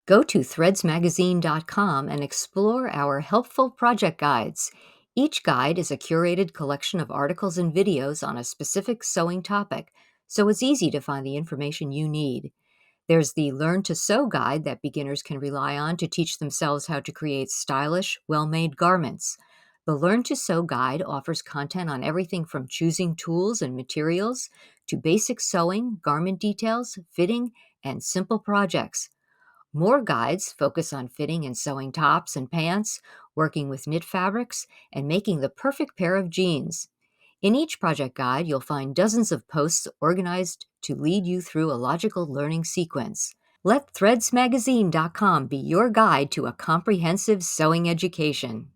Go to threadsmagazine.com and explore our helpful project guides. Each guide is a curated collection of articles and videos on a specific sewing topic, so it's easy to find the information you need. There's the Learn to Sew guide that beginners can rely on to teach themselves how to create stylish, well-made garments. The Learn to Sew guide offers content on everything from choosing tools and materials to basic sewing, garment details, fitting, and simple projects. More guides focus on fitting and sewing tops and pants, working with knit fabrics, and making the perfect pair of jeans. In each project guide, you'll find dozens of posts organized to lead you through a logical learning sequence. Let threadsmagazine.com be your guide to a comprehensive sewing education.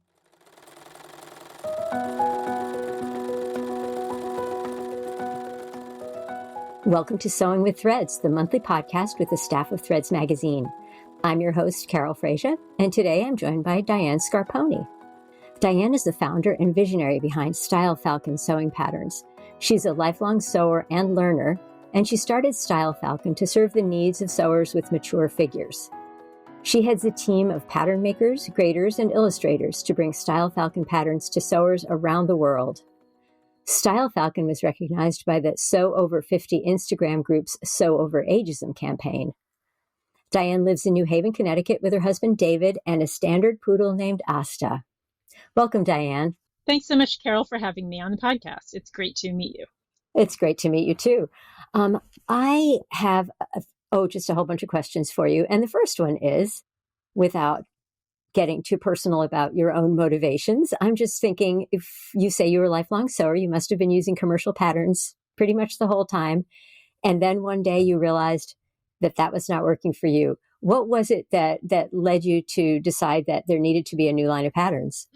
Welcome to Sewing with Threads, the monthly podcast with the staff of Threads Magazine. I'm your host, Carol Frasia, and today I'm joined by Diane Scarponi. Diane is the founder and visionary behind Style Falcon sewing patterns. She's a lifelong sewer and learner, and she started Style Falcon to serve the needs of sewers with mature figures. She heads a team of pattern makers, graders, and illustrators to bring Style Falcon patterns to sewers around the world. Style Falcon was recognized by the Sew Over 50 Instagram group's Sew Over Agism campaign. Diane lives in New Haven, Connecticut with her husband David and a standard poodle named Asta. Welcome, Diane. Thanks so much, Carol, for having me on the podcast. It's great to meet you. It's great to meet you, too. I have, just a whole bunch of questions for you. And the first one is, without getting too personal about your own motivations, I'm just thinking, if you say you were a lifelong sewer, you must have been using commercial patterns pretty much the whole time. And then one day you realized that was not working for you. What was it that led you to decide that there needed to be a new line of patterns?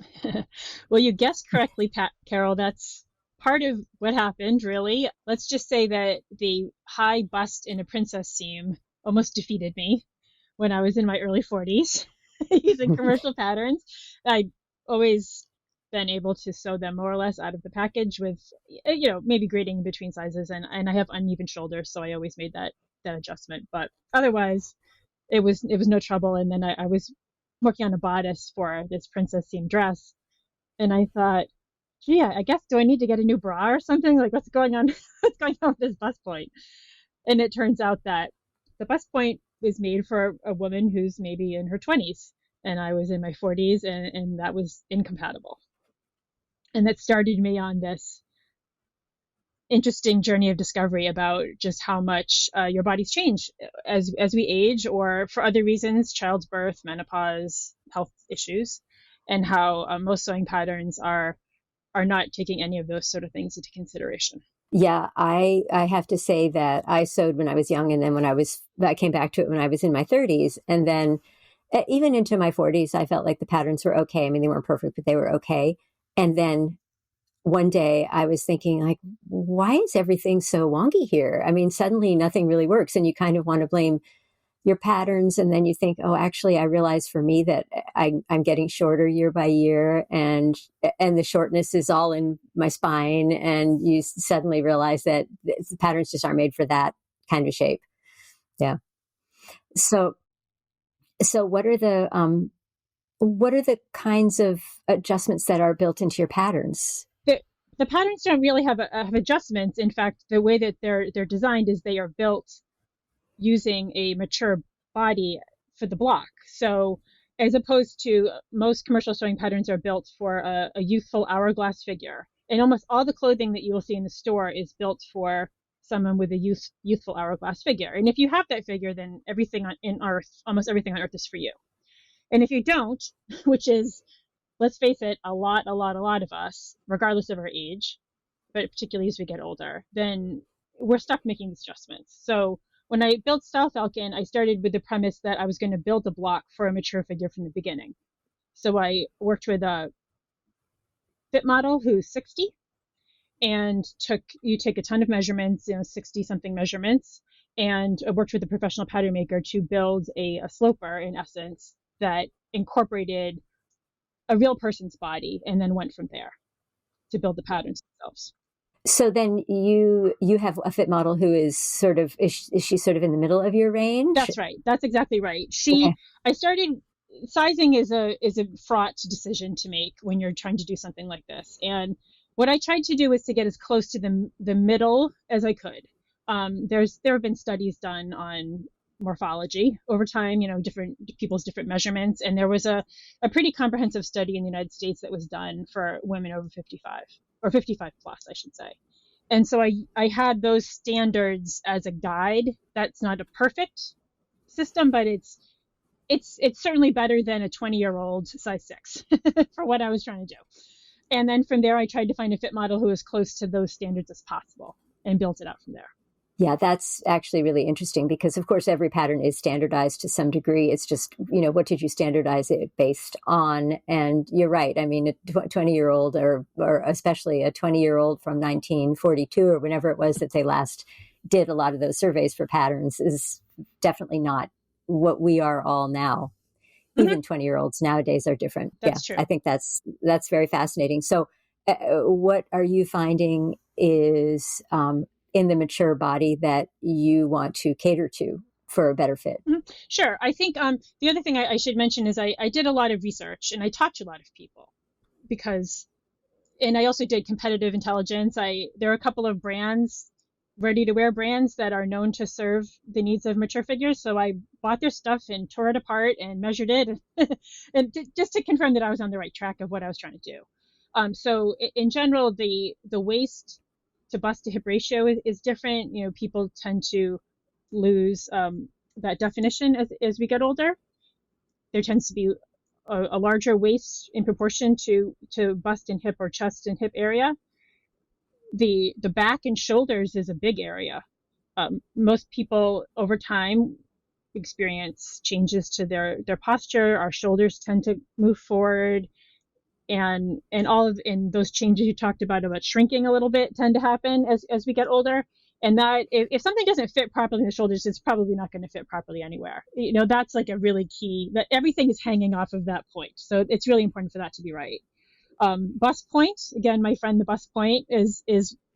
Well, you guessed correctly, Carol. That's part of what happened, really. Let's just say that the high bust in a princess seam almost defeated me when I was in my early 40s using commercial patterns. I'd always been able to sew them more or less out of the package with, maybe grading in between sizes. And I have uneven shoulders, so I always made that adjustment. But otherwise, it was no trouble. And then I was working on a bodice for this princess seam dress, and I thought, gee, I guess, do I need to get a new bra or something? Like, what's going on? What's going on with this bust point? And it turns out that the bust point is made for a woman who's maybe in her 20s, and I was in my 40s, and that was incompatible. And that started me on this interesting journey of discovery about just how much your bodies change as we age, or for other reasons, childbirth, menopause, health issues, and how most sewing patterns are not taking any of those sort of things into consideration. Yeah, I have to say that I sewed when I was young, and then I came back to it when I was in my 30s, and then even into my 40s, I felt like the patterns were okay. I mean, they weren't perfect, but they were okay. And then one day I was thinking, like, why is everything so wonky here? I mean, suddenly nothing really works, and you kind of want to blame your patterns. And then you think, oh, actually, I realized for me that I'm getting shorter year by year, and the shortness is all in my spine. And you suddenly realize that the patterns just aren't made for that kind of shape. Yeah. So what are the kinds of adjustments that are built into your patterns? The patterns don't really have adjustments. In fact, the way that they're designed is they are built using a mature body for the block. So as opposed to most commercial sewing patterns are built for a youthful hourglass figure. And almost all the clothing that you will see in the store is built for someone with a youthful hourglass figure. And if you have that figure, then almost everything on earth is for you. And if you don't, which is, let's face it, a lot of us, regardless of our age, but particularly as we get older, then we're stuck making these adjustments. So when I built Style Falcon, I started with the premise that I was going to build a block for a mature figure from the beginning. So I worked with a fit model who's 60, and you take a ton of measurements, 60 something measurements, and I worked with a professional pattern maker to build a sloper, in essence, that incorporated a real person's body, and then went from there to build the patterns themselves. So then you have a fit model who is sort of, is she sort of in the middle of your range? That's right. That's exactly right. Okay. I started, sizing is a fraught decision to make when you're trying to do something like this. And what I tried to do was to get as close to the middle as I could. There have been studies done on morphology over time, different people's different measurements. And there was a pretty comprehensive study in the United States that was done for women over 55 or 55 plus, I should say. And so I had those standards as a guide. That's not a perfect system, but it's certainly better than a 20-year-old size 6 for what I was trying to do. And then from there, I tried to find a fit model who was close to those standards as possible and built it out from there. Yeah, that's actually really interesting because, of course, every pattern is standardized to some degree. It's just, what did you standardize it based on? And you're right. I mean, a 20-year-old or especially a 20-year-old from 1942 or whenever it was that they last did a lot of those surveys for patterns is definitely not what we are all now. Mm-hmm. Even 20-year-olds nowadays are different. That's true. I think that's very fascinating. So what are you finding is in the mature body that you want to cater to for a better fit? Mm-hmm. Sure. I think the other thing I should mention is I did a lot of research and I talked to a lot of people and I also did competitive intelligence. There are a couple of brands, ready-to-wear brands that are known to serve the needs of mature figures. So I bought their stuff and tore it apart and measured it and just to confirm that I was on the right track of what I was trying to do. So in general, the waist to bust to hip ratio is different. People tend to lose that definition as we get older. There tends to be a larger waist in proportion to bust and hip or chest and hip area. The back and shoulders is a big area. Most people over time experience changes to their posture. Our shoulders tend to move forward, and those changes you talked about shrinking a little bit tend to happen as we get older. And that if something doesn't fit properly in the shoulders, it's probably not going to fit properly anywhere. That's like a really key, that everything is hanging off of that point. So it's really important for that to be right. Bust point, again, my friend, the bust point is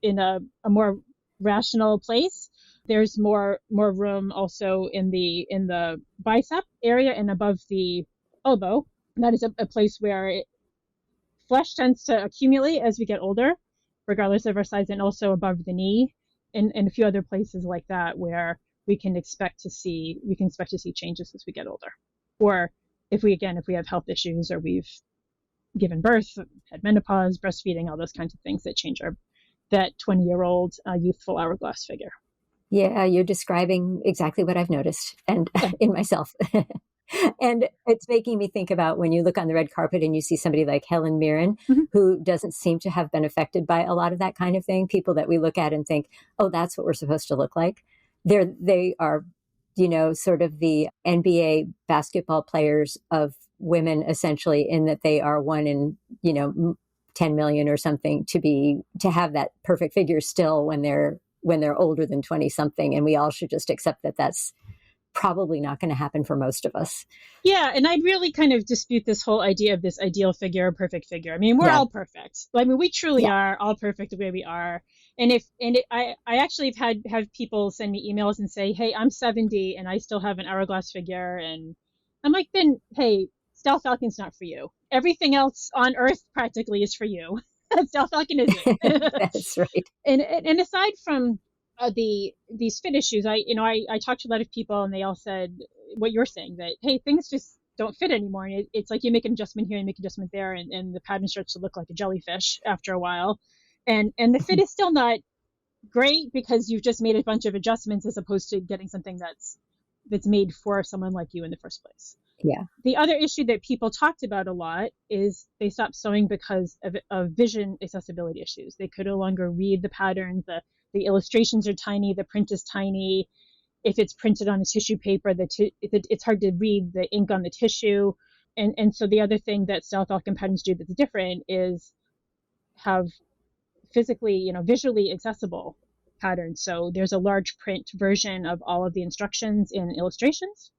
in a more rational place. There's more room also in the bicep area and above the elbow. And that is a place where flesh tends to accumulate as we get older, regardless of our size, and also above the knee and a few other places like that where we can expect to see changes as we get older. Or if we have health issues or we've given birth, had menopause, breastfeeding, all those kinds of things that change that 20-year-old youthful hourglass figure. Yeah, you're describing exactly what I've noticed and in myself. And it's making me think about when you look on the red carpet and you see somebody like Helen Mirren, Mm-hmm. who doesn't seem to have been affected by a lot of that kind of thing. People that we look at and think, oh, that's what we're supposed to look like. They are, sort of the NBA basketball players of women, essentially, in that they are one in, 10 million or something to have that perfect figure still when they're older than 20 something. And we all should just accept that that's probably not going to happen for most of us. Yeah, and I'd really kind of dispute this whole idea of this ideal figure or perfect figure. I mean, we're all perfect. I mean, we truly are all perfect the way we are. And I actually have people send me emails and say, "Hey, I'm 70 and I still have an hourglass figure," and I'm like, "Then, hey, Style Falcon's not for you. Everything else on Earth practically is for you. Style Falcon isn't." That's right. And aside from these fit issues, I talked to a lot of people and they all said what you're saying, that hey, things just don't fit anymore, and it's like you make an adjustment here, you make an adjustment there, and the pattern starts to look like a jellyfish after a while, and the fit is still not great because you've just made a bunch of adjustments as opposed to getting something that's made for someone like you in the first place. Yeah. The other issue that people talked about a lot is they stopped sewing because of vision accessibility issues. They could no longer read the patterns. The illustrations are tiny. The print is tiny. If it's printed on a tissue paper, it's hard to read the ink on the tissue. And so the other thing that Style Falcon patterns do that's different is have physically, visually accessible patterns. So there's a large print version of all of the instructions in illustrations.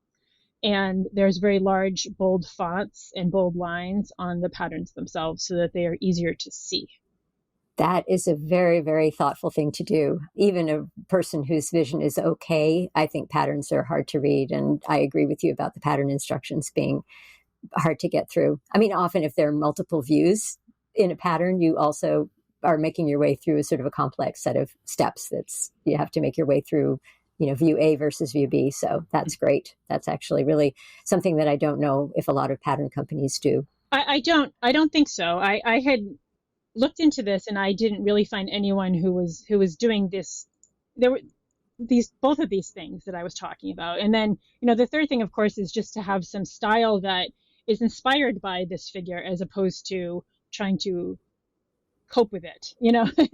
And there's very large, bold fonts and bold lines on the patterns themselves so that they are easier to see. That is a very, very thoughtful thing to do. Even a person whose vision is okay, I think patterns are hard to read. And I agree with you about the pattern instructions being hard to get through. I mean, often if there are multiple views in a pattern, you also are making your way through a sort of a complex set of steps that's you have to make your way through, view A versus view B. So that's great. That's actually really something that I don't know if a lot of pattern companies do. I don't think so. I had looked into this and I didn't really find anyone who was doing this. There were these both of these things that I was talking about. And then, the third thing, of course, is just to have some style that is inspired by this figure as opposed to trying to cope with it.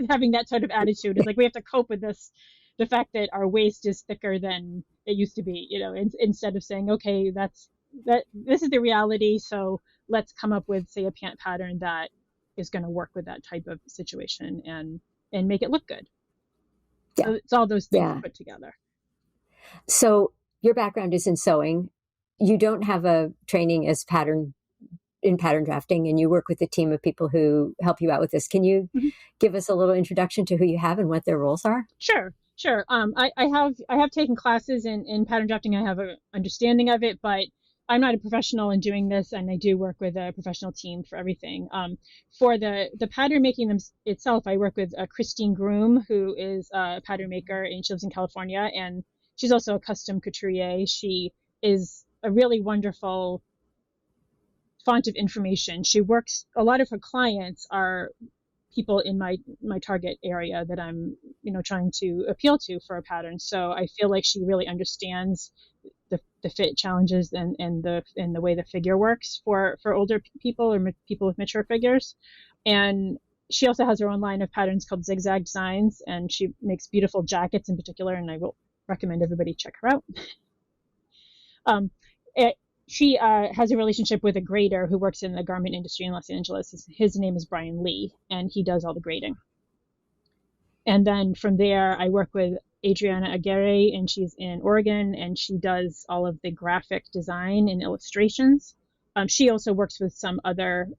Having that sort of attitude is like we have to cope with this, the fact that our waist is thicker than it used to be, instead of saying, okay, this is the reality. So let's come up with, say, a pant pattern that is going to work with that type of situation and make it look good. Yeah. So it's all those things Yeah. put together. So your background is in sewing. You don't have a training as pattern drafting, and you work with a team of people who help you out with this. Can you Mhm. give us a little introduction to who you have and what their roles are? Sure. I have taken classes in pattern drafting. I have an understanding of it, but I'm not a professional in doing this, and I do work with a professional team for everything. For the pattern making itself, I work with Christine Groom, who is a pattern maker, and she lives in California, and she's also a custom couturier. She is a really wonderful font of information. She works, a lot of her clients are people in my target area that I'm, trying to appeal to for a pattern. So I feel like she really understands the fit challenges and the way the figure works for older people or people with mature figures. And she also has her own line of patterns called Zigzag Designs, and she makes beautiful jackets in particular, and I will recommend everybody check her out. Um, it, she has a relationship with a grader who works in the garment industry in Los Angeles. His name is Brian Lee, and he does all the grading. And then from there, I work with Adriana Aguirre, and she's in Oregon, and she does all of the graphic design and illustrations. She also works with some other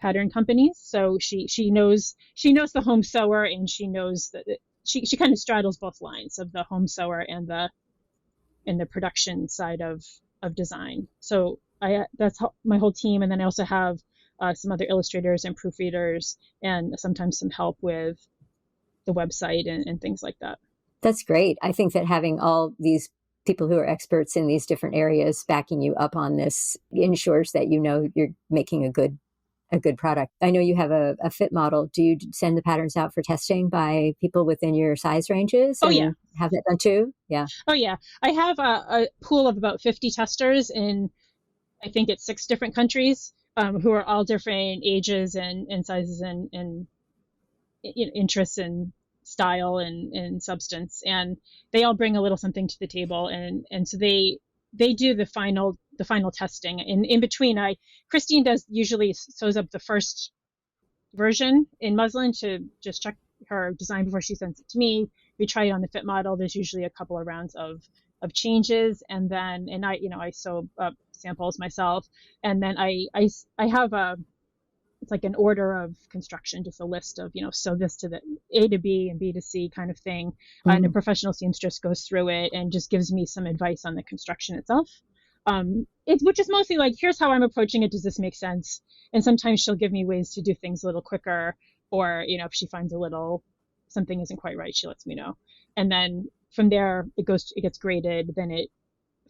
pattern companies, so she knows the home sewer, and she knows that she kind of straddles both lines of the home sewer and the production side of design. So that's my whole team, and then I also have some other illustrators and proofreaders, and sometimes some help with the website and things like that. That's great. I think that having all these people who are experts in these different areas backing you up on this ensures that you're making a good product. I know you have a fit model. Do you send the patterns out for testing by people within your size ranges Oh yeah. and have that done too? Yeah. Oh yeah. I have a pool of about 50 testers in, I think it's 6 different countries, who are all different ages and sizes and interests and style and substance, and they all bring a little something to the table, and so they do the final testing. In between, Christine does usually sews up the first version in muslin to just check her design before she sends it to me. We try it on the fit model. There's usually a couple of rounds of changes, and then I sew up samples myself, and then I have it's like an order of construction, just a list of, sew this to the A to B and B to C kind of thing. And a professional seamstress goes through it and just gives me some advice on the construction itself. Which is mostly like, here's how I'm approaching it. Does this make sense? And sometimes she'll give me ways to do things a little quicker, or, if she finds something isn't quite right, she lets me know. And then from there, it gets graded. Then it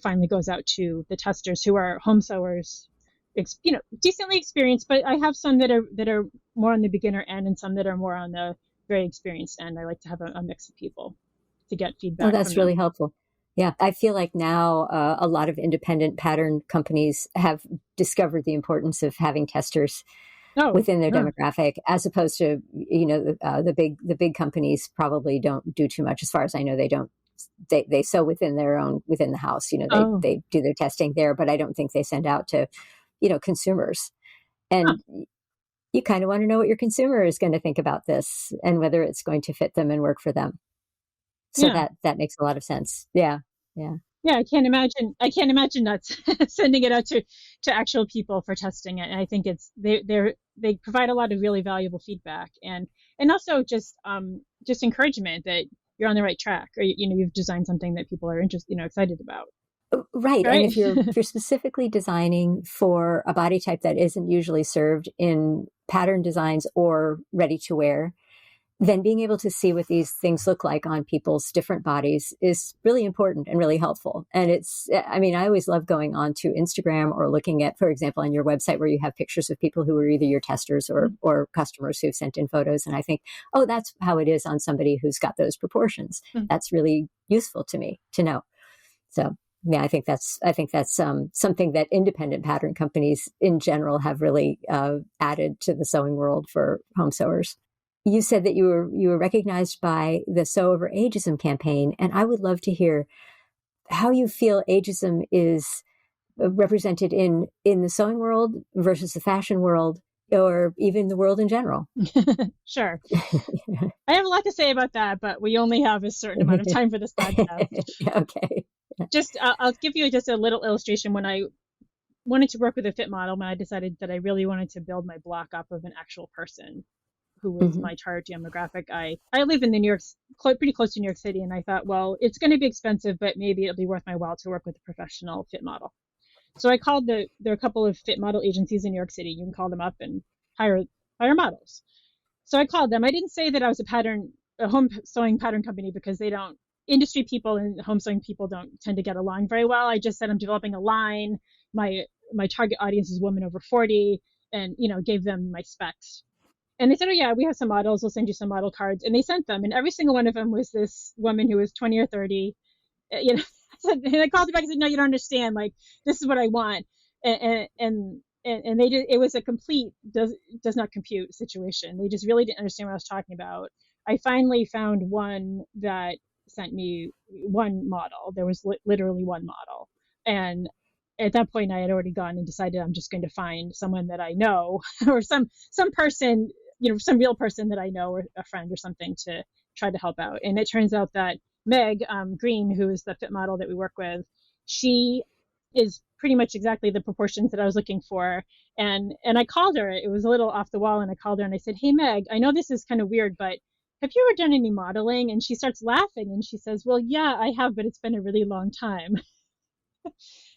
finally goes out to the testers, who are home sewers, decently experienced, but I have some that are more on the beginner end and some that are more on the very experienced end. I like to have a mix of people to get feedback. Oh, that's really helpful. Yeah, I feel like now a lot of independent pattern companies have discovered the importance of having testers within their demographic, as opposed to the big companies probably don't do too much. As far as I know, they don't. They sew within the house. They do their testing there, but I don't think they send out to consumers. And you kind of want to know what your consumer is going to think about this and whether it's going to fit them and work for them. So that makes a lot of sense. Yeah. Yeah. Yeah, I can't imagine not sending it out to actual people for testing it. And I think they provide a lot of really valuable feedback, and also just encouragement that you're on the right track, or you've designed something that people are interested, excited about. Right. And Right. if you're specifically designing for a body type that isn't usually served in pattern designs or ready to wear, then being able to see what these things look like on people's different bodies is really important and really helpful. And I mean, I always love going on to Instagram or looking at, for example, on your website where you have pictures of people who are either your testers or customers who've sent in photos. And I think, oh, that's how it is on somebody who's got those proportions. That's really useful to me to know. So yeah, I think that's something that independent pattern companies in general have really added to the sewing world for home sewers. You said that you were recognized by the Sew Over Ageism campaign, and I would love to hear how you feel ageism is represented in the sewing world versus the fashion world, or even the world in general. Sure. I have a lot to say about that, but we only have a certain amount of time for this podcast. Okay. Just I'll give you just a little illustration. When I wanted to work with a fit model, when I decided that I really wanted to build my block up of an actual person who was Mm-hmm. my target demographic, I live in the New York, pretty close to New York City, and I thought, well, it's going to be expensive, but maybe it'll be worth my while to work with a professional fit model. So I called there are a couple of fit model agencies in New York City. You can call them up and hire models. So I called them. I didn't say that I was a home sewing pattern company, because they don't, industry people and home sewing people don't tend to get along very well. I just said I'm developing a line. My target audience is women over 40, and gave them my specs. And they said, oh yeah, we have some models. We'll send you some model cards. And they sent them, and every single one of them was this woman who was 20 or 30. You know, and I called them back and said, no, you don't understand. Like, this is what I want. And they did. It was a complete does not compute situation. They just really didn't understand what I was talking about. I finally found one that sent me one model. There was literally one model, and at that point I had already gone and decided I'm just going to find someone that I know, or some person, some real person that I know, or a friend or something, to try to help out. And it turns out that Meg Green, who is the fit model that we work with, she is pretty much exactly the proportions that I was looking for. And I called her. It was a little off the wall, and I called her and I said, hey Meg, I know this is kind of weird, but have you ever done any modeling? And she starts laughing and she says, well, yeah, I have, but it's been a really long time.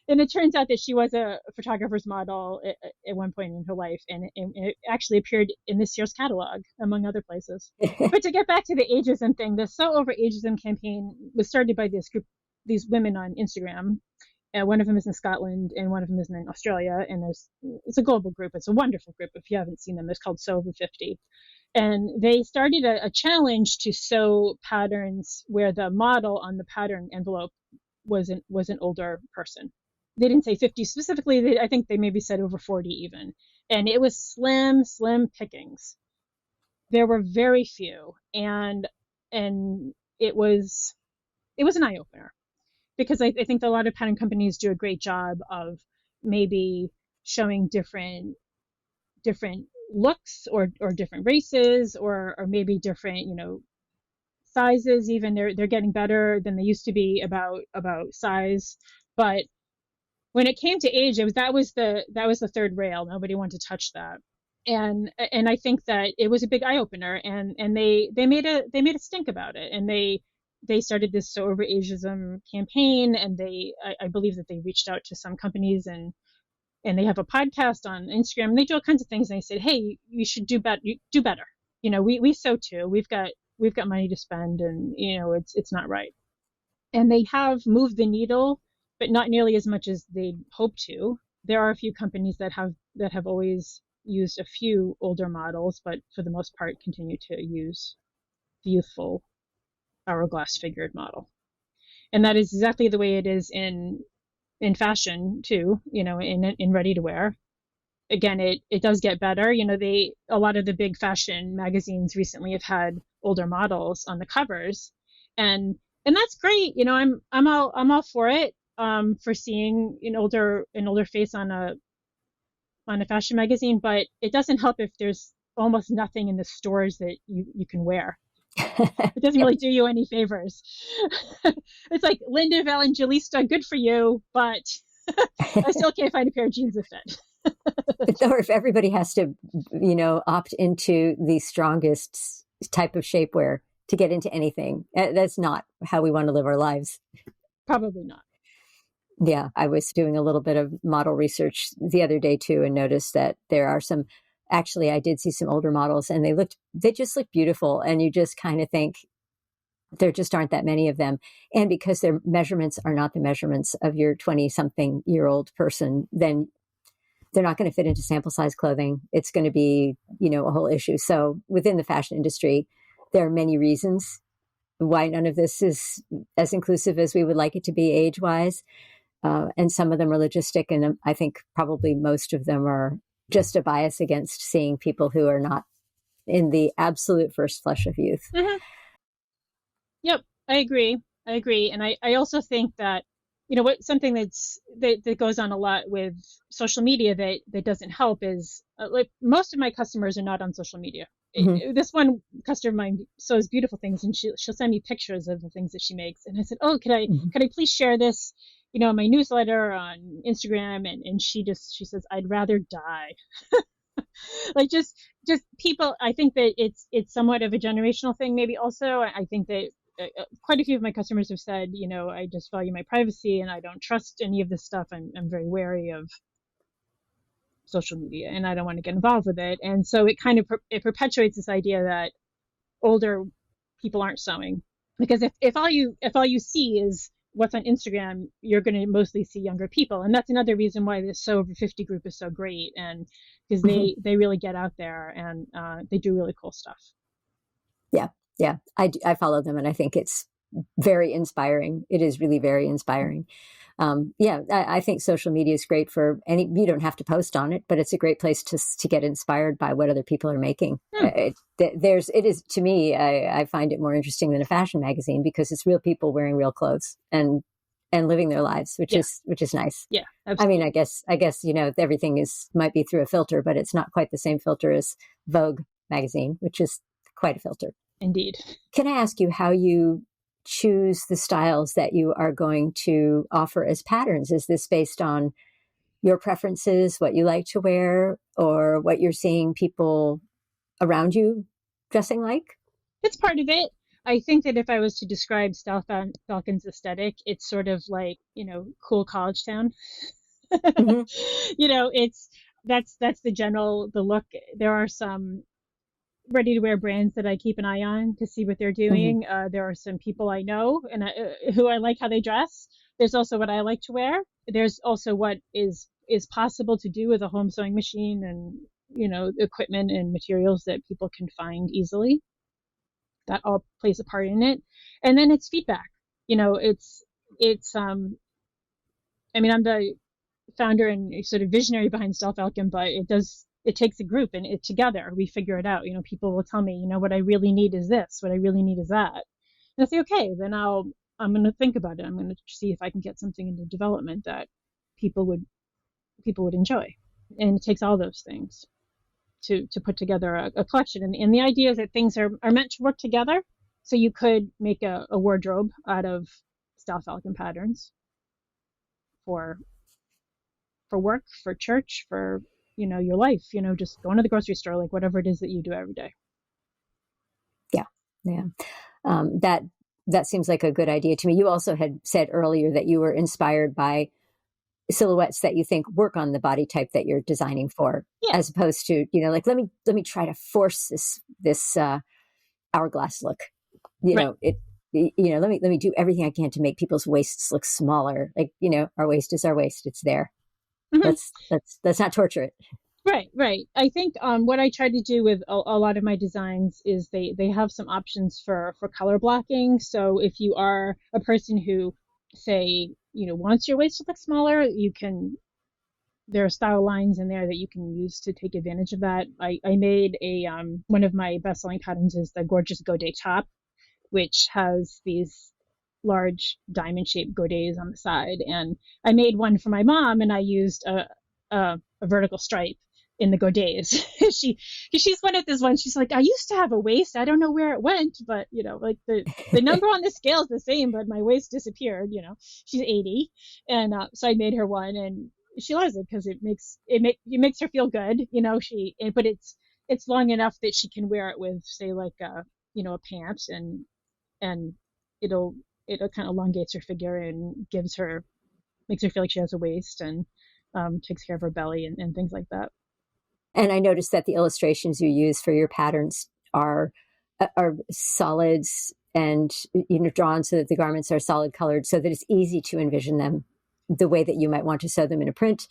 And it turns out that she was a photographer's model at one point in her life, and it actually appeared in this year's catalog, among other places. But to get back to the ageism thing, the Sew Over Ageism campaign was started by this group, these women on Instagram. One of them is in Scotland, and one of them is in Australia. And it's a global group. It's a wonderful group. If you haven't seen them, it's called Sew Over 50. And they started a challenge to sew patterns where the model on the pattern envelope was an older person. They didn't say 50 specifically. I think they maybe said over 40 even. And it was slim pickings. There were very few, and it was an eye opener, because I think that a lot of pattern companies do a great job of maybe showing different looks, or different races, or maybe different sizes. Even they're getting better than they used to be about size. But when it came to age, that was the third rail. Nobody wanted to touch that. And I think that it was a big eye opener, and they made a stink about it, and they started this Sew Over Ageism campaign, and I believe that they reached out to some companies, and they have a podcast on Instagram, and they do all kinds of things. And they said, hey, you should do better. We sew too. We've got money to spend, and it's not right. And they have moved the needle, but not nearly as much as they'd hoped to. There are a few companies that have always used a few older models, but for the most part continue to use the youthful hourglass figured model. And that is exactly the way it is in fashion too, in ready to wear. Again, it does get better. A lot of the big fashion magazines recently have had older models on the covers, and that's great. I'm all for it, for seeing an older face on a fashion magazine, but it doesn't help if there's almost nothing in the stores that you can wear. It doesn't really do you any favors. It's like Linda Evangelista, good for you, but I still can't find a pair of jeans that fit. Or if everybody has to, opt into the strongest type of shapewear to get into anything, that's not how we want to live our lives. Probably not. Yeah, I was doing a little bit of model research the other day too, and noticed that there are some. Actually, I did see some older models, and they just look beautiful, and you just kind of think there just aren't that many of them. And because their measurements are not the measurements of your 20-something-year-old person, then they're not going to fit into sample size clothing. It's going to be, a whole issue. So within the fashion industry, there are many reasons why none of this is as inclusive as we would like it to be age-wise. And some of them are logistic, and I think probably most of them are just a bias against seeing people who are not in the absolute first flush of youth. Mm-hmm. Yep, I agree. And I also think that, something that goes on a lot with social media that doesn't help is like most of my customers are not on social media. Mm-hmm. This one customer of mine sews beautiful things, and she'll send me pictures of the things that she makes. And I said, "Oh, could I please share this, in my newsletter on Instagram?" And she says, "I'd rather die." Like just people. I think that it's somewhat of a generational thing. Maybe also, I think that quite a few of my customers have said, I just value my privacy and I don't trust any of this stuff. I'm very wary of social media and I don't want to get involved with it. And so it kind of it perpetuates this idea that older people aren't sewing, because if all you see is what's on Instagram, you're going to mostly see younger people. And that's another reason why this Sew Over 50 group is so great, and because they really get out there and they do really cool stuff. Yeah. I follow them, and I think it's very inspiring. It is really very inspiring. I think social media is great for you don't have to post on it, but it's a great place to get inspired by what other people are making. It is, to me, I find it more interesting than a fashion magazine, because it's real people wearing real clothes and living their lives, which is nice. Yeah, absolutely. I mean, I guess, everything might be through a filter, but it's not quite the same filter as Vogue magazine, which is quite a filter. Indeed. Can I ask you how you choose the styles that you are going to offer as patterns? Is this based on your preferences, what you like to wear, or what you're seeing people around you dressing like? It's part of it. I think that if I was to describe Style Falcon's aesthetic, it's sort of like, cool college town. Mm-hmm. That's the look. There are some ready to wear brands that I keep an eye on to see what they're doing. Mm-hmm. There are some people I know and who I like how they dress. There's also what I like to wear. There's also what is possible to do with a home sewing machine and, equipment and materials that people can find easily. That all plays a part in it. And then it's feedback. I'm the founder and sort of visionary behind Style Falcon, but it takes a group and together we figure it out. People will tell me, what I really need is this, what I really need is that. And I say, okay, then I'm going to think about it. I'm going to see if I can get something into development that people would enjoy. And it takes all those things to put together a collection. And the idea is that things are meant to work together. So you could make a wardrobe out of Style Falcon patterns for work, for church, for your life, just going to the grocery store, like whatever it is that you do every day. Yeah. That seems like a good idea to me. You also had said earlier that you were inspired by silhouettes that you think work on the body type that you're designing for, as opposed to, like, let me try to force this hourglass look. Let me do everything I can to make people's waists look smaller. Like, our waist is our waist. It's there. Mm-hmm. Let's not torture it. Right. I think what I try to do with a lot of my designs is they have some options for color blocking. So if you are a person who, say, wants your waist to look smaller, there are style lines in there that you can use to take advantage of that. I made one of my best-selling patterns is the gorgeous Godet top, which has these large diamond-shaped godets on the side. And I made one for my mom, and I used a vertical stripe in the godets. She's one of those ones. She's like, I used to have a waist. I don't know where it went, but like the number on the scale is the same, but my waist disappeared. She's 80, and so I made her one, and she loves it because it makes her feel good. But it's long enough that she can wear it with, say, like a pant, and it kind of elongates her figure and makes her feel like she has a waist, and takes care of her belly and things like that. And I noticed that the illustrations you use for your patterns are solids and drawn so that the garments are solid colored, so that it's easy to envision them the way that you might want to sew them in a print.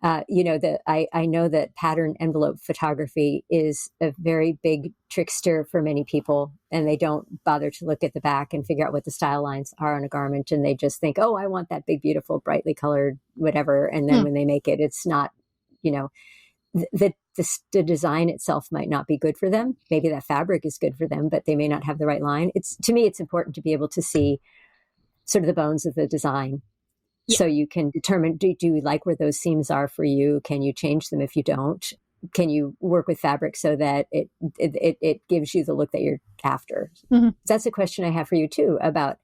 I know that pattern envelope photography is a very big trickster for many people, and they don't bother to look at the back and figure out what the style lines are on a garment, and they just think, oh, I want that big, beautiful, brightly colored whatever. And then when they make it, it's not, the design itself might not be good for them. Maybe that fabric is good for them, but they may not have the right line. To me, it's important to be able to see sort of the bones of the design. Yeah. So you can determine, do you like where those seams are for you? Can you change them if you don't? Can you work with fabric so that it gives you the look that you're after? Mm-hmm. That's a question I have for you too, about,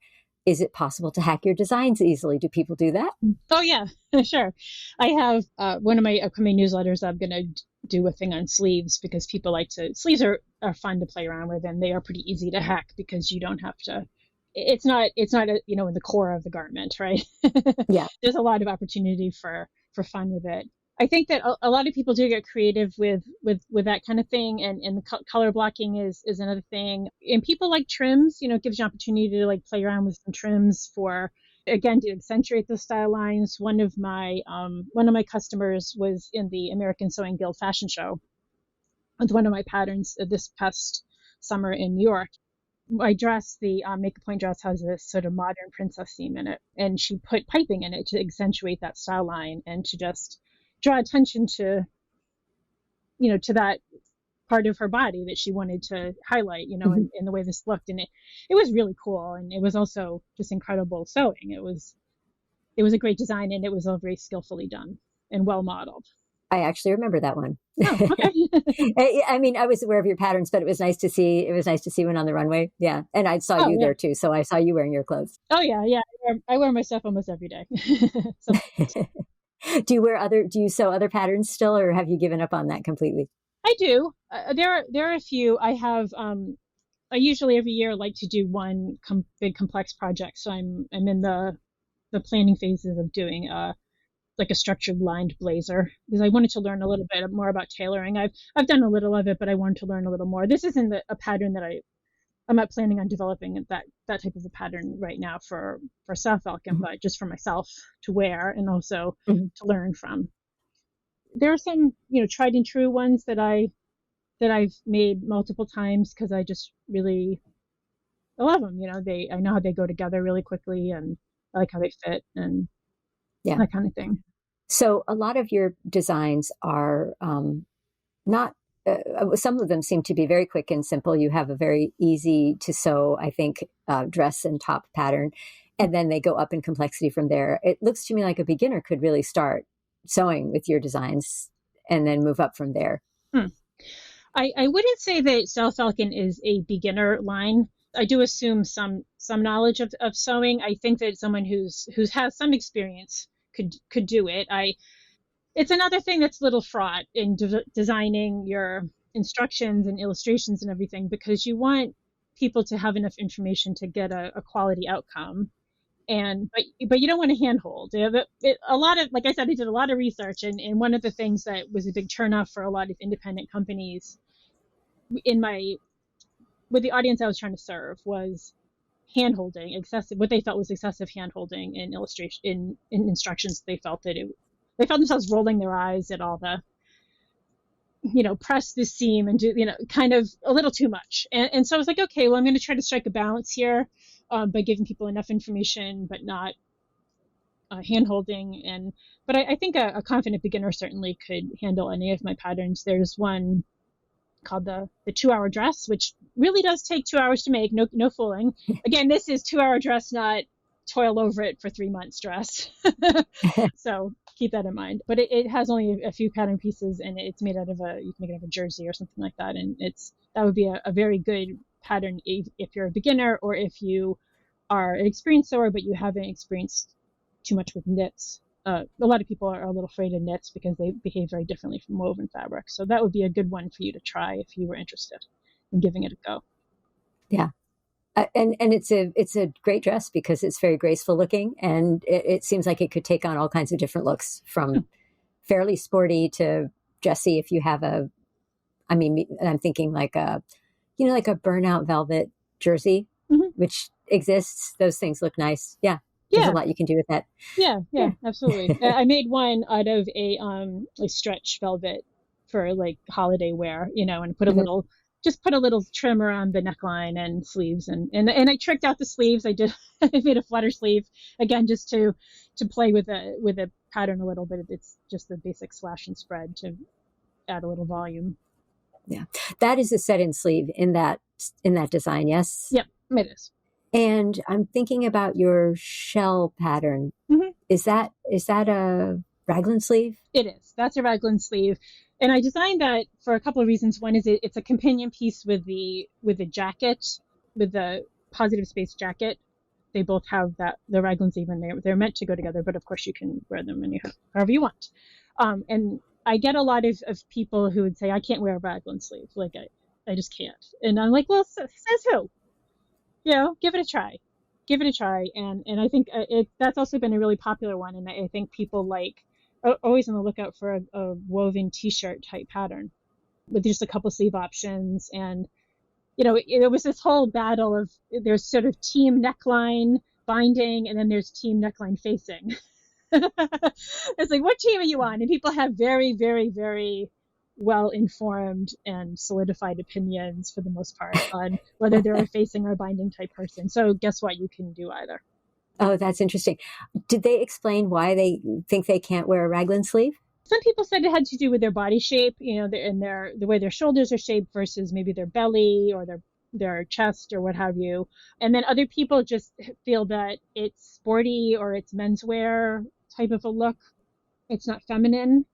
is it possible to hack your designs easily? Do people do that? Oh, yeah, sure. I have one of my upcoming newsletters. I'm going to do a thing on sleeves, because people sleeves are fun to play around with, and they are pretty easy to hack because you don't have to. It's not in the core of the garment, right? Yeah. There's a lot of opportunity for fun with it. I think that a lot of people do get creative with that kind of thing, and the color blocking is another thing. And people like trims, it gives you an opportunity to play around with some trims to accentuate the style lines. One of my customers was in the American Sewing Guild fashion show with one of my patterns this past summer in New York. My dress, the Make a Point dress, has this sort of modern princess theme in it, and she put piping in it to accentuate that style line and to just draw attention to that part of her body that she wanted to highlight, mm-hmm. in the way this looked. And it was really cool, and it was also just incredible sewing. It was a great design, and it was all very skillfully done and well modeled. I actually remember that one. Oh, okay. I mean, I was aware of your patterns, but it was nice to see one on the runway. Yeah. And I saw you there too. So I saw you wearing your clothes. Oh yeah. Yeah. I wear my stuff almost every day. Do you sew other patterns still, or have you given up on that completely? I do. There are a few. I have, I usually every year like to do one big complex project. So I'm in the planning phases of doing a structured lined blazer, because I wanted to learn a little bit more about tailoring. I've done a little of it, but I wanted to learn a little more. This isn't a pattern that I'm not planning on developing that type of a pattern right now for Style Falcon, mm-hmm. but just for myself to wear, and also mm-hmm. to learn from. There are some tried and true ones that I've made multiple times because I just really love them. I know how they go together really quickly, and I like how they fit, and that kind of thing. So a lot of your designs are not, some of them seem to be very quick and simple. You have a very easy to sew, I think, dress and top pattern, and then they go up in complexity from there. It looks to me like a beginner could really start sewing with your designs and then move up from there. I wouldn't say that Style Falcon is a beginner line. I do assume some knowledge of sewing. I think that someone who's has some experience could do it. It's another thing that's a little fraught in designing your instructions and illustrations and everything, because you want people to have enough information to get a quality outcome. But you don't want to handhold. A lot of, like I said, I did a lot of research, and one of the things that was a big turnoff for a lot of independent companies with the audience I was trying to serve was handholding, what they felt was excessive handholding in illustration, in instructions. They felt themselves rolling their eyes at all the, press this seam and do, kind of a little too much. And so I was like, okay, well, I'm going to try to strike a balance here by giving people enough information, but not handholding. But I think a confident beginner certainly could handle any of my patterns. There's one called the 2-hour dress, which really does take 2 hours to make. No fooling. Again, this is 2-hour dress, not toil over it for 3 months dress. So keep that in mind. But it has only a few pattern pieces, and it's made out of you can make it out of a jersey or something like that. And that would be a very good pattern if you're a beginner, or if you are an experienced sewer but you haven't experienced too much with knits. A lot of people are a little afraid of knits because they behave very differently from woven fabric. So that would be a good one for you to try if you were interested in giving it a go. Yeah. And it's a great dress because it's very graceful looking, and it seems like it could take on all kinds of different looks, from fairly sporty to dressy. If you have I'm thinking like like a burnout velvet jersey, which exists. Those things look nice. Yeah. There's a lot you can do with that. Yeah, absolutely. I made one out of a stretch velvet for like holiday wear, and put a little trim around the neckline and sleeves, and I tricked out the sleeves. I made a flutter sleeve again, just to play with a pattern a little bit. It's just the basic slash and spread to add a little volume. Yeah, that is a set-in sleeve in that design. Yes. Yep, it is. And I'm thinking about your shell pattern. Is that a raglan sleeve? It is. That's a raglan sleeve. And I designed that for a couple of reasons. One is it's a companion piece with the jacket, with the positive space jacket. They both have the raglan sleeve, and they're meant to go together, but of course you can wear them however you want. And I get a lot of people who would say, I can't wear a raglan sleeve. Like I just can't. And I'm like, well, says who? Give it a try. And I think that's also been a really popular one. And I think people always on the lookout for a woven t-shirt type pattern with just a couple sleeve options. And, it was this whole battle of, there's sort of team neckline binding, and then there's team neckline facing. It's like, what team are you on? And people have very, very, very well-informed and solidified opinions for the most part on whether they're a facing or binding type person. So guess what? You can do either. Oh, that's interesting. Did they explain why they think they can't wear a raglan sleeve? Some people said it had to do with their body shape, the way their shoulders are shaped versus maybe their belly or their chest or what have you. And then other people just feel that it's sporty or it's menswear type of a look. It's not feminine.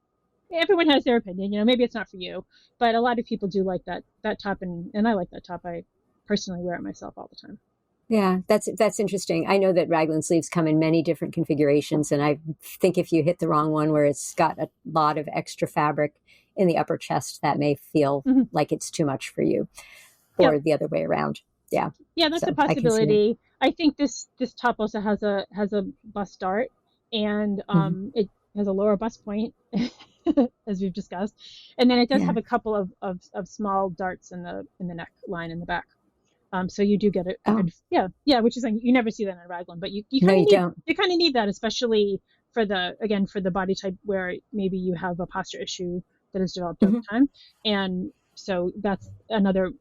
Everyone has their opinion, maybe it's not for you, but a lot of people do like that top, and I like that top. I personally wear it myself all the time. Yeah, that's interesting. I know that raglan sleeves come in many different configurations, and I think if you hit the wrong one where it's got a lot of extra fabric in the upper chest, that may feel like it's too much for you, or the other way around. Yeah. Yeah, that's a possibility. I think this top also has a bust dart, and it has a lower bust point, as we've discussed, and then it does have a couple of small darts in the neckline in the back. So you do get it. Which is like, you never see that in a raglan, but you kind of need that, especially for the body type where maybe you have a posture issue that has developed over time, and so that's another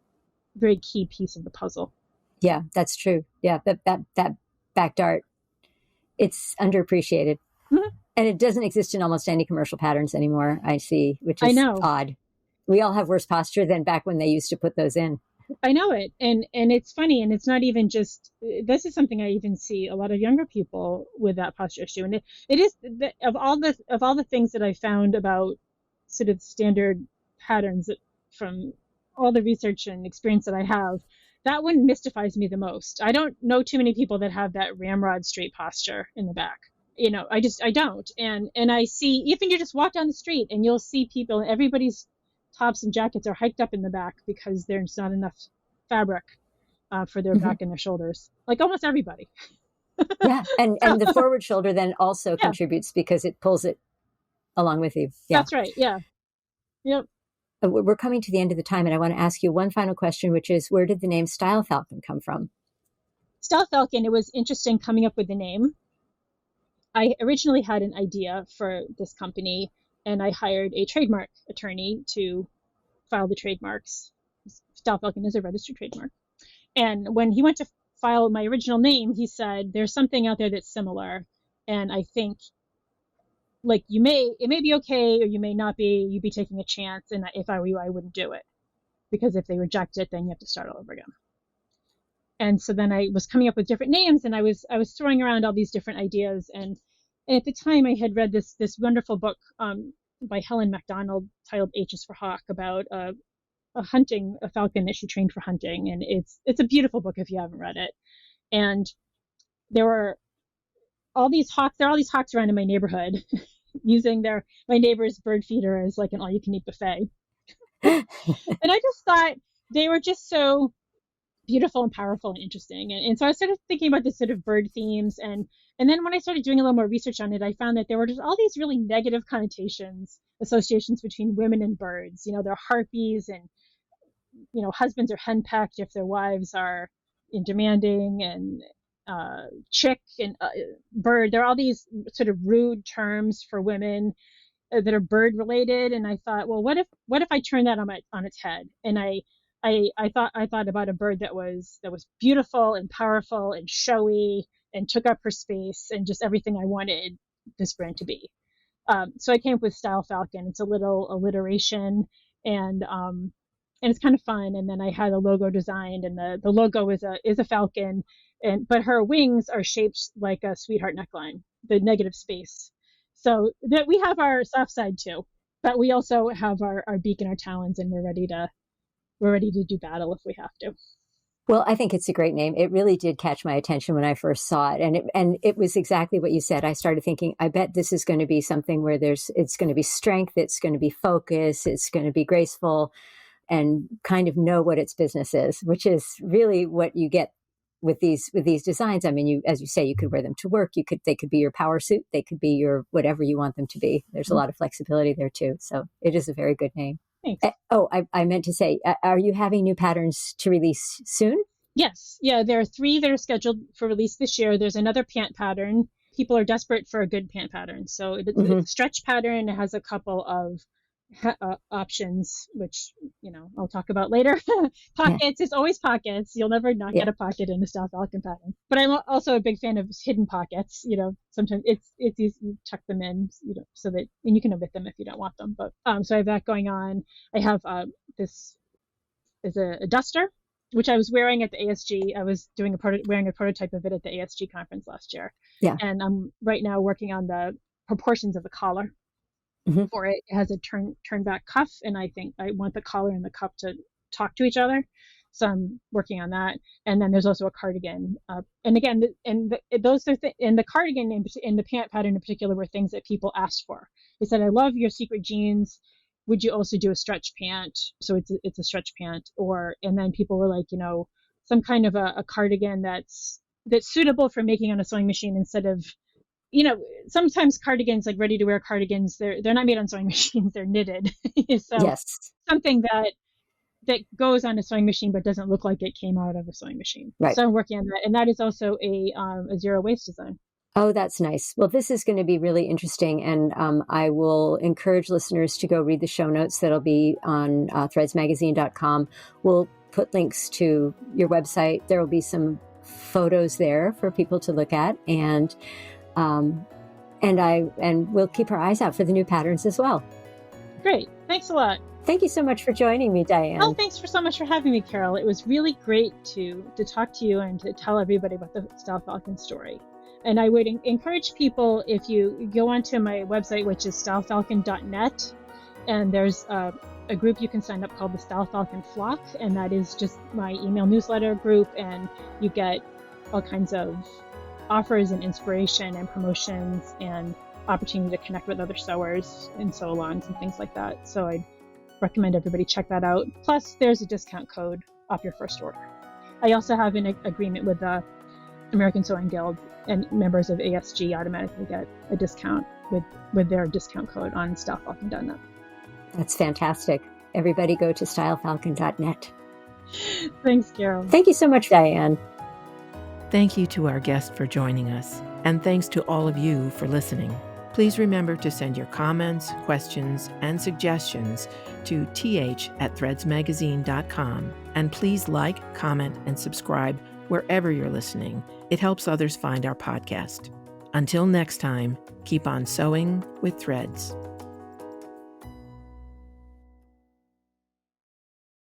very key piece of the puzzle. Yeah, that's true. Yeah, that back dart, it's underappreciated. And it doesn't exist in almost any commercial patterns anymore, I see, which is odd. We all have worse posture than back when they used to put those in. I know it. And it's funny. And it's not even just, this is something I even see a lot of younger people with that posture issue. And it is, of all the things that I found about sort of standard patterns from all the research and experience that I have, that one mystifies me the most. I don't know too many people that have that ramrod straight posture in the back. I don't. And I see, even you just walk down the street and you'll see people, everybody's tops and jackets are hiked up in the back because there's not enough fabric for their back and their shoulders. Like almost everybody. Yeah. And the forward shoulder then also contributes because it pulls it along with you. Yeah. That's right. Yeah. Yep. We're coming to the end of the time, and I want to ask you one final question, which is, where did the name Style Falcon come from? Style Falcon, it was interesting coming up with the name. I originally had an idea for this company, and I hired a trademark attorney to file the trademarks. Style Falcon is a registered trademark. And when he went to file my original name, he said, there's something out there that's similar. And I think, like, it may be okay, or you may not be, you'd be taking a chance. And if I were you, I wouldn't do it. Because if they reject it, then you have to start all over again. And so then I was coming up with different names, and I was throwing around all these different ideas. And at the time, I had read this wonderful book by Helen MacDonald titled H is for Hawk, about a falcon that she trained for hunting, and it's a beautiful book if you haven't read it. And there were all these hawks. There are all these hawks around in my neighborhood, using my neighbor's bird feeder as like an all-you-can-eat buffet. And I just thought they were just so beautiful and powerful and interesting. And so I started thinking about this sort of bird themes. And then when I started doing a little more research on it, I found that there were just all these really negative connotations, associations between women and birds. They're harpies, and, husbands are henpecked if their wives are demanding, and chick and bird. There are all these sort of rude terms for women that are bird related. And I thought, well, what if I turn that on its head? And I thought about a bird that was beautiful and powerful and showy and took up her space and just everything I wanted this brand to be. So I came up with Style Falcon. It's a little alliteration, and it's kind of fun. And then I had a logo designed, and the logo is a falcon, but her wings are shaped like a sweetheart neckline, the negative space. So that we have our soft side too, but we also have our beak and our talons, and we're ready to do battle if we have to. Well, I think it's a great name. It really did catch my attention when I first saw it. And it was exactly what you said. I started thinking, I bet this is going to be something where it's going to be strength, it's going to be focus, it's going to be graceful, and kind of know what its business is, which is really what you get with these designs. I mean, as you say, you could wear them to work. They could be your power suit. They could be your whatever you want them to be. There's a lot of flexibility there too. So it is a very good name. Thanks. I meant to say, are you having new patterns to release soon? Yes. Yeah, there are 3 that are scheduled for release this year. There's another pant pattern. People are desperate for a good pant pattern. So it's a stretch pattern. It has a couple of options, which, I'll talk about later. Pockets, yeah. It's always pockets. You'll never not get a pocket in a Style Falcon pattern. But I'm also a big fan of hidden pockets. Sometimes it's easy to tuck them in, so that, and you can omit them if you don't want them. But so I have that going on. I have this is a duster, which I was wearing at the ASG. I was wearing a prototype of it at the ASG conference last year. Yeah. And I'm right now working on the proportions of the collar. For it. It has a turn back cuff, and I think I want the collar and the cuff to talk to each other. So I'm working on that. And then there's also a cardigan. And again, those are and the cardigan and the pant pattern in particular were things that people asked for. They said, "I love your secret jeans. Would you also do a stretch pant?" So it's a stretch pant. And then people were like, some kind of a cardigan that's suitable for making on a sewing machine instead of, sometimes cardigans, like ready to wear cardigans, they're not made on sewing machines, they're knitted. So yes. Something that goes on a sewing machine but doesn't look like it came out of a sewing machine. Right. So I'm working on that. And that is also a zero waste design. Oh, that's nice. Well, this is going to be really interesting. And I will encourage listeners to go read the show notes that'll be on threadsmagazine.com. We'll put links to your website. There will be some photos there for people to look at. And we'll keep our eyes out for the new patterns as well. Great. Thanks a lot. Thank you so much for joining me, Diane. Oh, thanks so much for having me, Carol. It was really great to talk to you and to tell everybody about the Style Falcon story. And I would encourage people, if you go onto my website, which is stylefalcon.net, and there's a group you can sign up called the Style Falcon Flock, and that is just my email newsletter group, and you get all kinds of offers and inspiration and promotions and opportunity to connect with other sewers and sew-alongs and things like that. So I'd recommend everybody check that out. Plus, there's a discount code off your first order. I also have an agreement with the American Sewing Guild, and members of ASG automatically get a discount with their discount code on stylefalcon.net. That's fantastic. Everybody go to stylefalcon.net. Thanks, Carol. Thank you so much, Diane. Thank you to our guest for joining us, and thanks to all of you for listening. Please remember to send your comments, questions, and suggestions to th@threadsmagazine.com, and please like, comment, and subscribe wherever you're listening. It helps others find our podcast. Until next time, keep on sewing with threads.